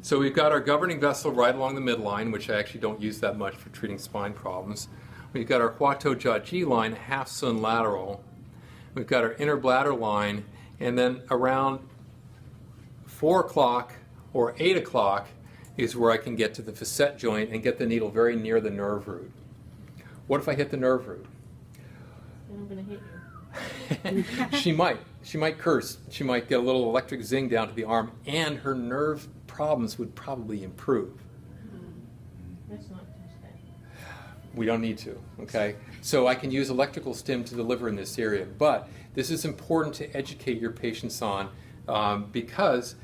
So we've got our governing vessel right along the midline, which I actually don't use that much for treating spine problems. We've got our Huatou Jiaji line, half sun lateral. We've got our inner bladder line, and then around 4 o'clock or 8 o'clock is where I can get to the facet joint and get the needle very near the nerve root. What if I hit the nerve root? Then I'm going to hit you. She might curse. She might get a little electric zing down to the arm, and her nerve problems would probably improve. Let's not touch that. We don't need to, okay? So I can use electrical stim to deliver in this area, but this is important to educate your patients on because,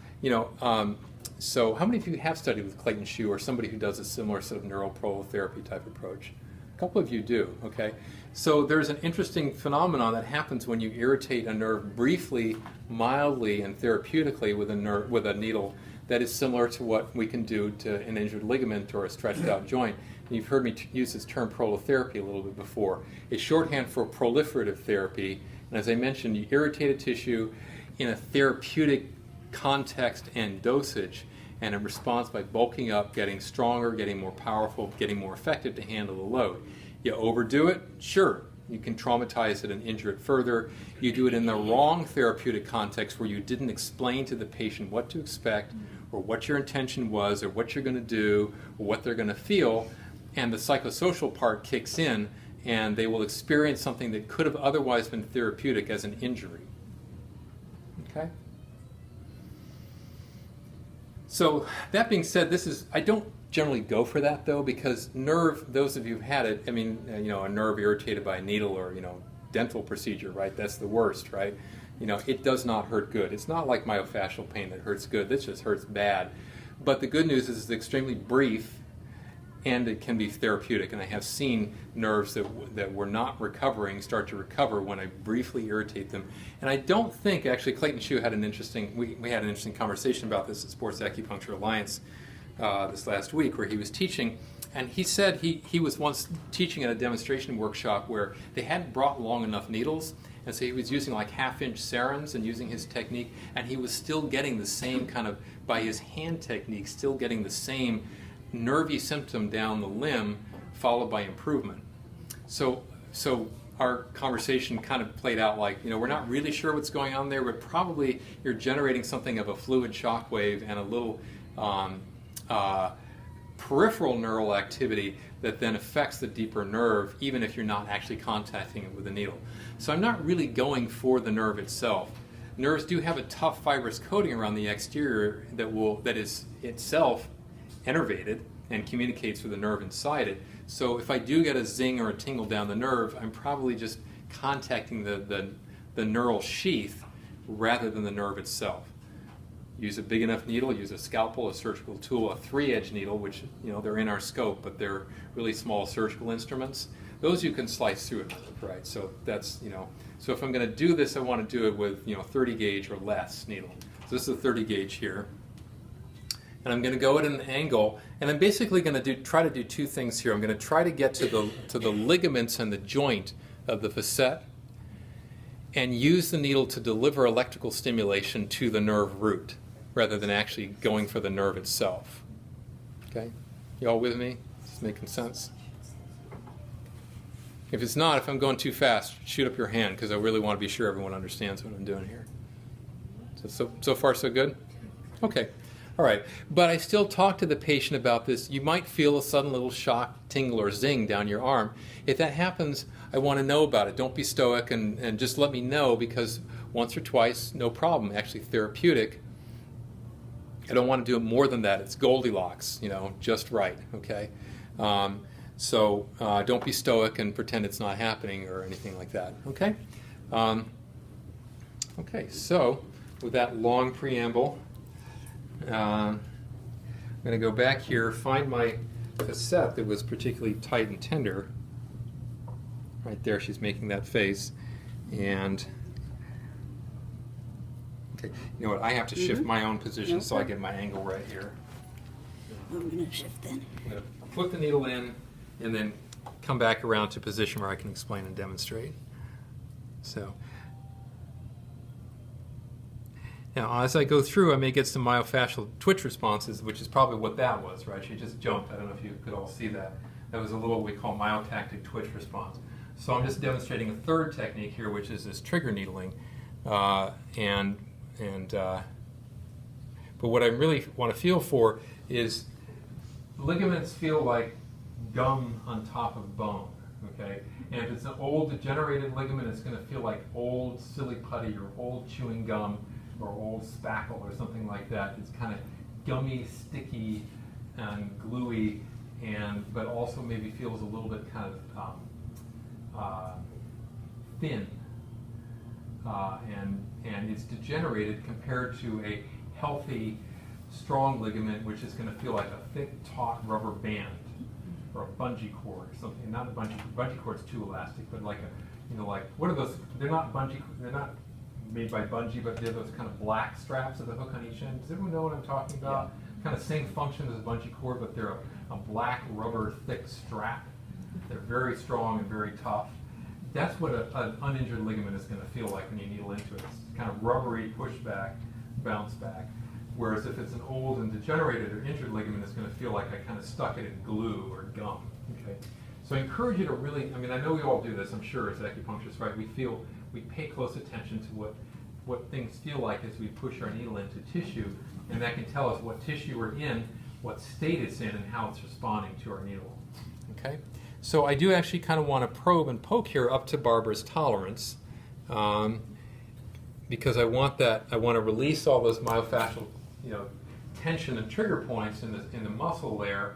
so how many of you have studied with Clayton Shue or somebody who does a similar sort of neural prolotherapy type approach? A couple of you do, okay? So there's an interesting phenomenon that happens when you irritate a nerve briefly, mildly, and therapeutically with a needle that is similar to what we can do to an injured ligament or a stretched out joint. And you've heard me use this term prolotherapy a little bit before. It's shorthand for proliferative therapy. And as I mentioned, you irritate a tissue in a therapeutic context and dosage, and it responds by bulking up, getting stronger, getting more powerful, getting more effective to handle the load. You overdo it, sure, you can traumatize it and injure it further. You do it in the wrong therapeutic context where you didn't explain to the patient what to expect or what your intention was or what you're going to do or what they're going to feel, and the psychosocial part kicks in and they will experience something that could have otherwise been therapeutic as an injury. Okay? So that being said, I don't generally go for that though, because nerve, those of you who've had it, I mean, a nerve irritated by a needle or, dental procedure, right? That's the worst, right? It does not hurt good. It's not like myofascial pain that hurts good. This just hurts bad. But the good news is it's extremely brief and it can be therapeutic. And I have seen nerves that were not recovering start to recover when I briefly irritate them. And I don't think, actually, Clayton Shue had we had an interesting conversation about this at Sports Acupuncture Alliance this last week, where he was teaching, and he said he was once teaching at a demonstration workshop where they hadn't brought long enough needles, and so he was using like half-inch serums and using his technique, and he was still getting the same kind of, by his hand technique, still getting the same nervy symptom down the limb, followed by improvement. So our conversation kind of played out like, we're not really sure what's going on there, but probably you're generating something of a fluid shock wave and a little peripheral neural activity that then affects the deeper nerve, even if you're not actually contacting it with a needle. So I'm not really going for the nerve itself. Nerves do have a tough fibrous coating around the exterior that is itself innervated and communicates with the nerve inside it. So if I do get a zing or a tingle down the nerve, I'm probably just contacting the neural sheath rather than the nerve itself. Use a big enough needle, use a scalpel, a surgical tool, a 3-edge needle, which, they're in our scope, but they're really small surgical instruments. Those you can slice through it with, right? So that's, so if I'm going to do this, I want to do it with, 30 gauge or less needle. So this is a 30 gauge here. And I'm going to go at an angle, and I'm basically going to try to do two things here. I'm going to try to get to the ligaments and the joint of the facet, and use the needle to deliver electrical stimulation to the nerve root, rather than actually going for the nerve itself. Okay? You all with me? Is this making sense? If it's not, if I'm going too fast, shoot up your hand, because I really want to be sure everyone understands what I'm doing here. So far, so good? Okay. All right, but I still talk to the patient about this. You might feel a sudden little shock, tingle, or zing down your arm. If that happens, I want to know about it. Don't be stoic and just let me know, because once or twice, no problem, actually therapeutic. I don't want to do it more than that. It's Goldilocks, just right, okay? So don't be stoic and pretend it's not happening or anything like that, okay? Okay, so with that long preamble, I'm going to go back here, find my facet that was particularly tight and tender. Right there, she's making that face. And, okay, you know what, I have to shift my own position so I get my angle right here. I'm going to shift then. I'm going to put the needle in and then come back around to a position where I can explain and demonstrate. So, Now, as I go through, I may get some myofascial twitch responses, which is probably what that was, right? She just jumped. I don't know if you could all see that. That was a little what we call myotactic twitch response. So I'm just demonstrating a third technique here, which is this trigger needling. But what I really want to feel for is ligaments feel like gum on top of bone, okay? And if it's an old degenerated ligament, it's going to feel like old silly putty or old chewing gum or old spackle or something like that. It's kind of gummy, sticky, and gluey, but also maybe feels a little bit kind of thin. And it's degenerated compared to a healthy, strong ligament, which is going to feel like a thick, taut rubber band or a bungee cord or something. Not a bungee cord's too elastic, but like what are those? They're not made by bungee, but they're those kind of black straps with a hook on each end. Does everyone know what I'm talking about? Yeah. Kind of same function as a bungee cord, but they're a black rubber thick strap. They're very strong and very tough. That's what an uninjured ligament is going to feel like when you needle into it. It's kind of rubbery, pushback, bounce back. Whereas if it's an old and degenerated or injured ligament, it's going to feel like I kind of stuck it in glue or gum. Okay. So I encourage you to really, I know we all do this, I'm sure, as acupuncturists, right? We pay close attention to what things feel like as we push our needle into tissue, and that can tell us what tissue we're in, what state it's in, and how it's responding to our needle. Okay? So I do actually kind of want to probe and poke here up to Barbara's tolerance, because I want to release all those myofascial, tension and trigger points in the muscle layer,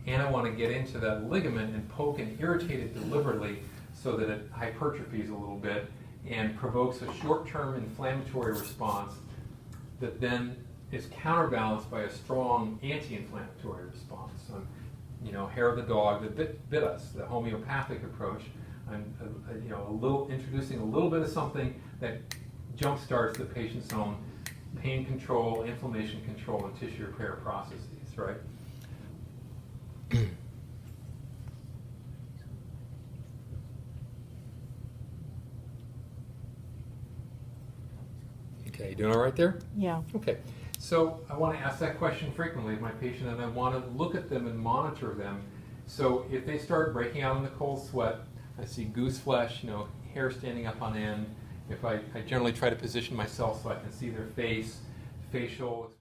and I want to get into that ligament and poke and irritate it deliberately so that it hypertrophies a little bit and provokes a short-term inflammatory response that then is counterbalanced by a strong anti-inflammatory response. Hair of the dog that bit us, the homeopathic approach. I'm introducing a little bit of something that jump-starts the patient's own pain control, inflammation control, and tissue repair processes, right? Okay, you doing all right there? Yeah. Okay, so I want to ask that question frequently of my patient, and I want to look at them and monitor them. So if they start breaking out in the cold sweat, I see goose flesh, hair standing up on end. If I generally try to position myself so I can see their face, facial